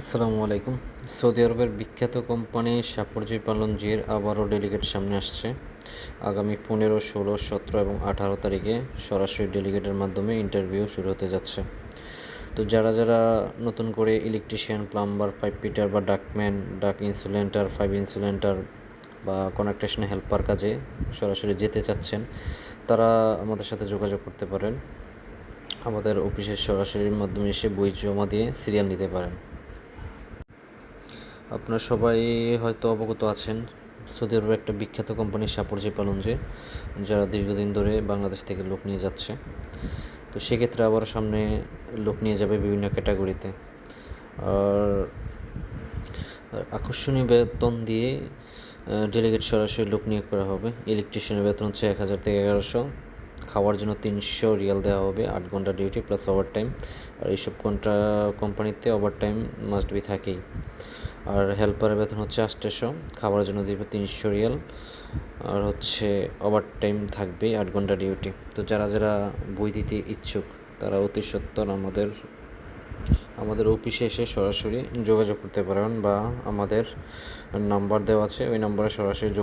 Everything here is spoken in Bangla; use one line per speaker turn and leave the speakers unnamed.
আসসালামু আলাইকুম। সৌদি আরবের বিখ্যাত কোম্পানি শাপরজি পালনজির আবারও ডেলিগেট সামনে আসছে। আগামী 15, 16, 17 এবং 18 তারিখে সরাসরি ডেলিগেটের মাধ্যমে ইন্টারভিউ শুরু হতে যাচ্ছে। তো যারা নতুন করে ইলেকট্রিশিয়ান, প্লাম্বার, পাইপ ফিটার বা ডাকম্যান, ডাক ইনসুলেন্টার, পাইপ ইনসুলেন্টার বা কনেকটেশন হেল্পার কাজে সরাসরি যেতে চাচ্ছেন, তারা আমাদের সাথে যোগাযোগ করতে পারেন। আমাদের অফিসের সরাসরির মাধ্যমে এসে বই জমা দিয়ে সিরিয়াল নিতে পারেন। আপনারা সবাই হয়তো অবগত আছেন, সৌদি আরবের একটা বিখ্যাত কোম্পানি শাপরজি পালনজি, যারা দীর্ঘদিন ধরে বাংলাদেশ থেকে লোক নিয়ে যাচ্ছে। তো সেক্ষেত্রে আবার সামনে লোক নিয়ে যাবে বিভিন্ন ক্যাটাগরিতে। আর আকর্ষণীয় বেতন দিয়ে ডেলিগেট সরাসরি লোক নিয়োগ করা হবে। ইলেকট্রিশিয়ানের বেতন হচ্ছে 1000 থেকে 1100। খাওয়ার জন্য 300 রিয়াল দেওয়া হবে, 8 ঘন্টা ডিউটি প্লাস ওভার টাইম। আর এইসব কোম্পানিতে ওভার টাইম মাস্ট বি থাকেই। আর হেল্পারের বেতন হচ্ছে 800, খাবারের জন্য দিবে 300 রিয়াল। আর হচ্ছে ওভার টাইম থাকবে, 8 ঘন্টা ডিউটি। তো যারা বই দিতে ইচ্ছুক, তারা অতি সত্বর আমাদের অফিসে এসে সরাসরি যোগাযোগ করতে পারেন, বা আমাদের নাম্বার দেওয়া আছে, ওই নাম্বারে সরাসরি